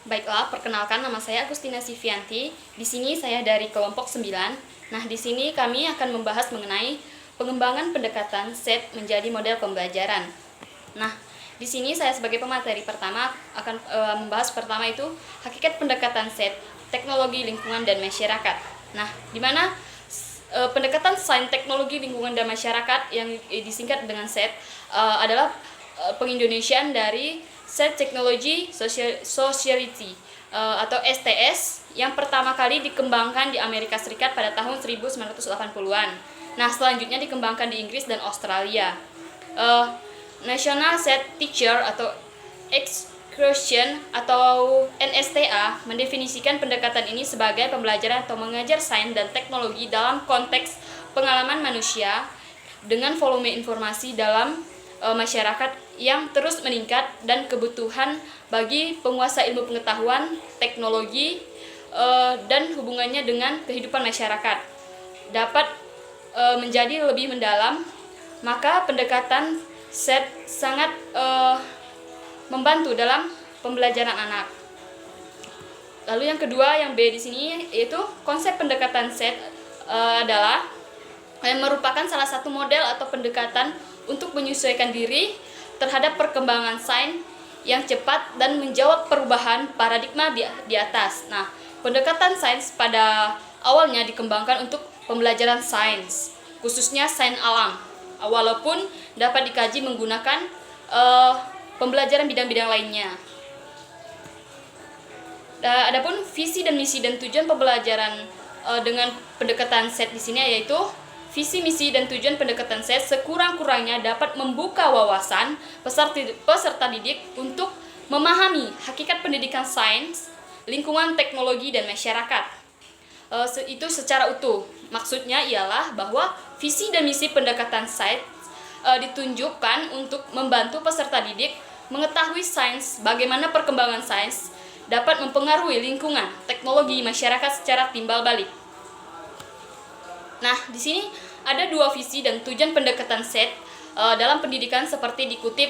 Baiklah, perkenalkan nama saya Agustina Sivianti. Di sini saya dari kelompok 9. Nah, di sini kami akan membahas mengenai pengembangan pendekatan SET menjadi model pembelajaran. Nah, di sini saya sebagai pemateri pertama akan membahas pertama itu hakikat pendekatan SET, teknologi lingkungan dan masyarakat. Nah, di mana pendekatan sains teknologi lingkungan dan masyarakat yang disingkat dengan SET adalah pengindonesiaan dari Set Technology Society atau STS yang pertama kali dikembangkan di Amerika Serikat pada tahun 1980-an. Nah, selanjutnya dikembangkan di Inggris dan Australia. National Set Teacher atau Excursion atau NSTA mendefinisikan pendekatan ini sebagai pembelajaran atau mengajar sains dan teknologi dalam konteks pengalaman manusia dengan volume informasi dalam masyarakat yang terus meningkat dan kebutuhan bagi penguasa ilmu pengetahuan, teknologi, dan hubungannya dengan kehidupan masyarakat dapat menjadi lebih mendalam, maka pendekatan SET sangat membantu dalam pembelajaran anak. Lalu yang kedua, yang B di sini, yaitu konsep pendekatan SET adalah merupakan salah satu model atau pendekatan untuk menyesuaikan diri terhadap perkembangan sains yang cepat dan menjawab perubahan paradigma di atas. Nah, pendekatan sains pada awalnya dikembangkan untuk pembelajaran sains, khususnya sains alam, walaupun dapat dikaji menggunakan pembelajaran bidang-bidang lainnya. Adapun visi dan misi dan tujuan pembelajaran dengan pendekatan SET di sini yaitu visi, misi, dan tujuan pendekatan SET sekurang-kurangnya dapat membuka wawasan peserta didik untuk memahami hakikat pendidikan sains, lingkungan, teknologi, dan masyarakat. Itu secara utuh. Maksudnya ialah bahwa visi dan misi pendekatan SET ditunjukkan untuk membantu peserta didik mengetahui sains, bagaimana perkembangan sains dapat mempengaruhi lingkungan, teknologi, masyarakat secara timbal balik. Nah, di sini ada dua visi dan tujuan pendekatan SET dalam pendidikan seperti dikutip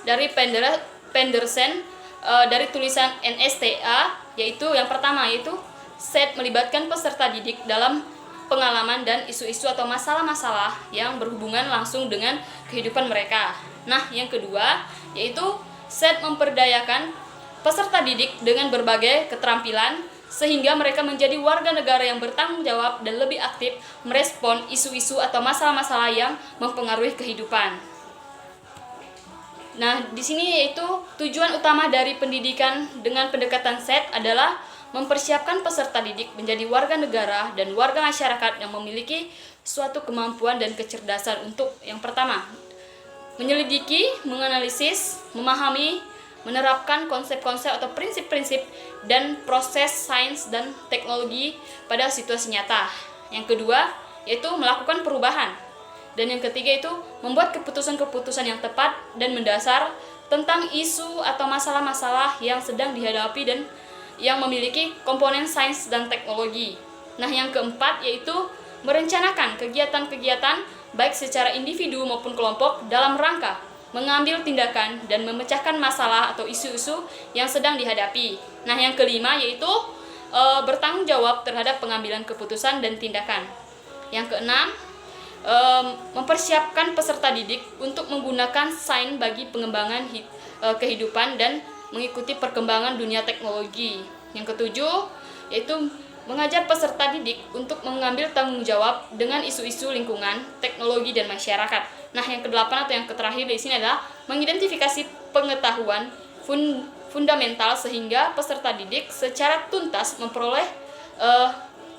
dari Pendersen dari tulisan NSTA, yaitu yang pertama yaitu SET melibatkan peserta didik dalam pengalaman dan isu-isu atau masalah-masalah yang berhubungan langsung dengan kehidupan mereka. Nah, yang kedua yaitu SET memperdayakan peserta didik dengan berbagai keterampilan sehingga mereka menjadi warga negara yang bertanggung jawab dan lebih aktif merespon isu-isu atau masalah-masalah yang mempengaruhi kehidupan. Nah, di sini yaitu tujuan utama dari pendidikan dengan pendekatan SET adalah mempersiapkan peserta didik menjadi warga negara dan warga masyarakat yang memiliki suatu kemampuan dan kecerdasan untuk yang pertama, menyelidiki, menganalisis, memahami, menerapkan konsep-konsep atau prinsip-prinsip dan proses sains dan teknologi pada situasi nyata. Yang kedua, yaitu melakukan perubahan. Dan yang ketiga itu membuat keputusan-keputusan yang tepat dan mendasar tentang isu atau masalah-masalah yang sedang dihadapi dan yang memiliki komponen sains dan teknologi. Nah, yang keempat yaitu merencanakan kegiatan-kegiatan baik secara individu maupun kelompok dalam rangka mengambil tindakan dan memecahkan masalah atau isu-isu yang sedang dihadapi. Nah, yang kelima yaitu bertanggung jawab terhadap pengambilan keputusan dan tindakan. Yang keenam, mempersiapkan peserta didik untuk menggunakan sains bagi pengembangan kehidupan dan mengikuti perkembangan dunia teknologi. Yang ketujuh yaitu mengajar peserta didik untuk mengambil tanggung jawab dengan isu-isu lingkungan, teknologi, dan masyarakat. Nah, yang kedelapan atau yang terakhir di sini adalah mengidentifikasi pengetahuan fundamental sehingga peserta didik secara tuntas memperoleh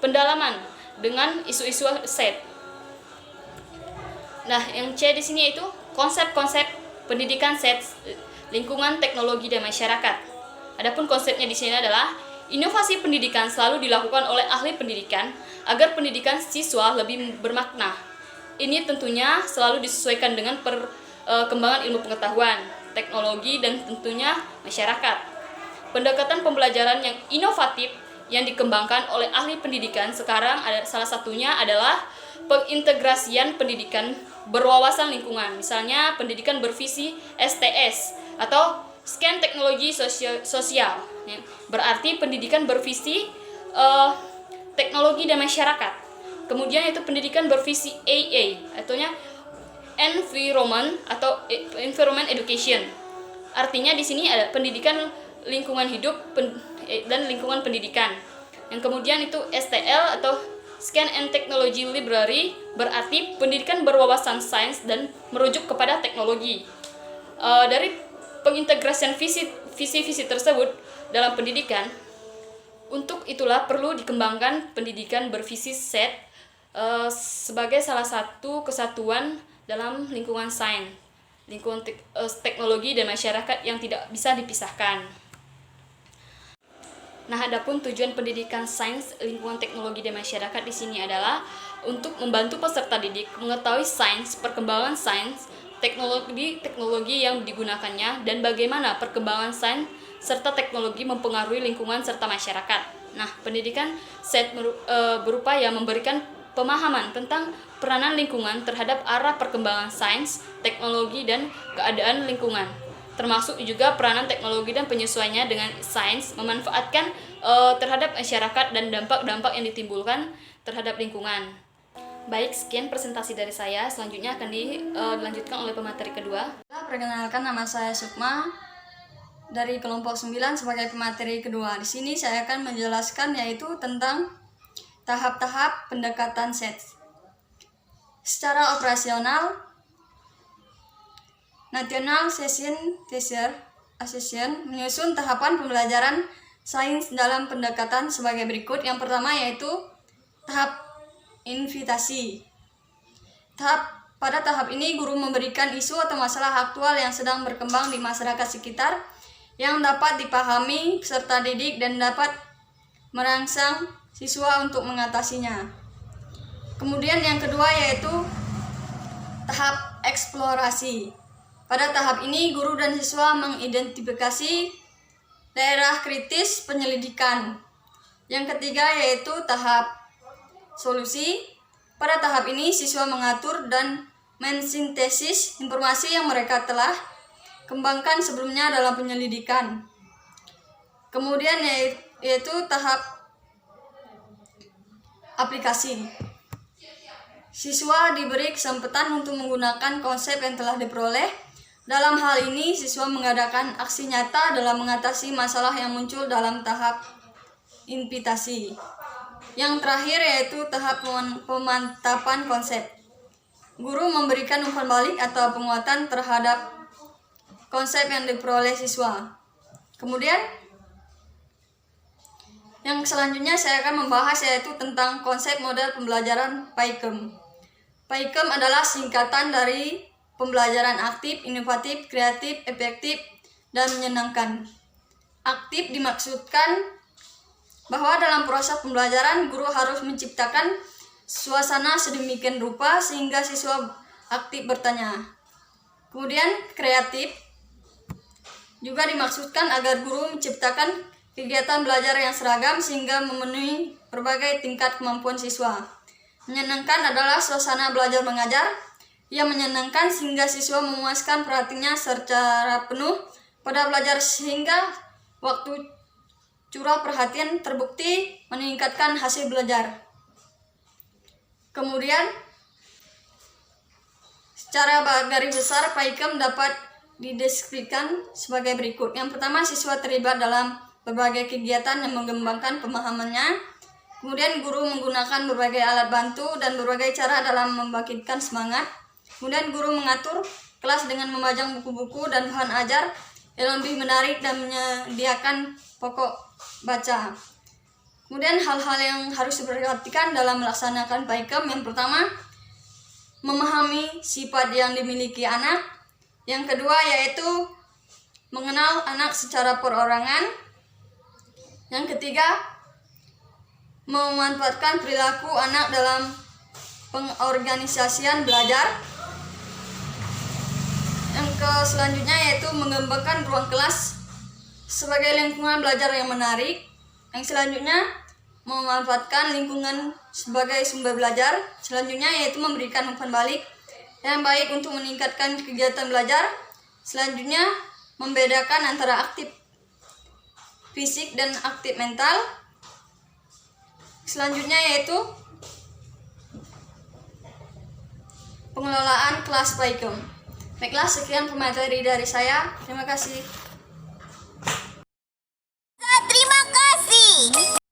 pendalaman dengan isu-isu SET. Nah, yang C di sini yaitu konsep-konsep pendidikan SET, lingkungan, teknologi, dan masyarakat. Adapun konsepnya di sini adalah inovasi pendidikan selalu dilakukan oleh ahli pendidikan agar pendidikan siswa lebih bermakna. Ini tentunya selalu disesuaikan dengan perkembangan ilmu pengetahuan, teknologi, dan tentunya masyarakat. Pendekatan pembelajaran yang inovatif yang dikembangkan oleh ahli pendidikan sekarang salah satunya adalah pengintegrasian pendidikan berwawasan lingkungan. Misalnya pendidikan bervisi STS atau SKAN teknologi sosial, ya. Berarti pendidikan bervisi teknologi dan masyarakat. Kemudian itu pendidikan bervisi AA, artinya environment atau environment education. Artinya di sini ada pendidikan lingkungan hidup dan lingkungan pendidikan. Yang kemudian itu STL atau Scan and Technology Library, berarti pendidikan berwawasan sains dan merujuk kepada teknologi. Dari pengintegrasian visi-visi tersebut dalam pendidikan, untuk itulah perlu dikembangkan pendidikan bervisi SET sebagai salah satu kesatuan dalam lingkungan sains, lingkungan teknologi dan masyarakat yang tidak bisa dipisahkan. Nah, adapun tujuan pendidikan sains, lingkungan teknologi dan masyarakat di sini adalah untuk membantu peserta didik mengetahui sains, perkembangan sains, teknologi yang digunakannya, dan bagaimana perkembangan sains serta teknologi mempengaruhi lingkungan serta masyarakat. Nah, pendidikan SET berupaya memberikan pemahaman tentang peranan lingkungan terhadap arah perkembangan sains, teknologi, dan keadaan lingkungan, termasuk juga peranan teknologi dan penyesuaiannya dengan sains, memanfaatkan terhadap masyarakat dan dampak-dampak yang ditimbulkan terhadap lingkungan. Baik, sekian presentasi dari saya. Selanjutnya akan dilanjutkan oleh pemateri kedua. Perkenalkan, nama saya Sukma dari kelompok 9 sebagai pemateri kedua. Di sini saya akan menjelaskan yaitu tentang tahap-tahap pendekatan SET. Secara operasional, National Session Teacher Association menyusun tahapan pembelajaran sains dalam pendekatan sebagai berikut. Yang pertama yaitu tahap invitasi. Pada tahap ini guru memberikan isu atau masalah aktual yang sedang berkembang di masyarakat sekitar yang dapat dipahami peserta didik dan dapat merangsang siswa untuk mengatasinya. Kemudian yang kedua yaitu tahap eksplorasi. Pada tahap ini guru dan siswa mengidentifikasi daerah kritis penyelidikan. Yang ketiga yaitu tahap solusi. Pada tahap ini siswa mengatur dan mensintesis informasi yang mereka telah kembangkan sebelumnya dalam penyelidikan. Kemudian yaitu tahap aplikasi. Siswa diberi kesempatan untuk menggunakan konsep yang telah diperoleh. Dalam hal ini, siswa mengadakan aksi nyata dalam mengatasi masalah yang muncul dalam tahap invitasi. Yang terakhir yaitu tahap pemantapan konsep. Guru memberikan umpan balik atau penguatan terhadap konsep yang diperoleh siswa. Kemudian, yang selanjutnya saya akan membahas yaitu tentang konsep model pembelajaran PAIKEM. PAIKEM adalah singkatan dari pembelajaran aktif, inovatif, kreatif, efektif, dan menyenangkan. Aktif dimaksudkan bahwa dalam proses pembelajaran guru harus menciptakan suasana sedemikian rupa sehingga siswa aktif bertanya. Kemudian kreatif juga dimaksudkan agar guru menciptakan kegiatan belajar yang seragam sehingga memenuhi berbagai tingkat kemampuan siswa. Menyenangkan adalah suasana belajar mengajar yang menyenangkan sehingga siswa memuaskan perhatiannya secara penuh pada belajar sehingga waktu curah perhatian terbukti meningkatkan hasil belajar. Kemudian, secara garis besar PAIKEM dapat dideskripsikan sebagai berikut. Yang pertama, siswa terlibat dalam berbagai kegiatan yang mengembangkan pemahamannya. Kemudian guru menggunakan berbagai alat bantu dan berbagai cara dalam membangkitkan semangat. Kemudian guru mengatur kelas dengan memajang buku-buku dan bahan ajar yang lebih menarik dan menyediakan pokok baca. Kemudian hal-hal yang harus diperhatikan dalam melaksanakan PAIKEM. Yang pertama, memahami sifat yang dimiliki anak. Yang kedua yaitu mengenal anak secara perorangan. Yang ketiga, memanfaatkan perilaku anak dalam pengorganisasian belajar. Yang selanjutnya yaitu mengembangkan ruang kelas sebagai lingkungan belajar yang menarik. Yang selanjutnya, memanfaatkan lingkungan sebagai sumber belajar. Selanjutnya yaitu memberikan umpan balik yang baik untuk meningkatkan kegiatan belajar. Selanjutnya, membedakan antara aktif fisik dan aktif mental. Selanjutnya yaitu pengelolaan kelas Paikem. Baiklah, sekian pemateri dari saya. Terima kasih.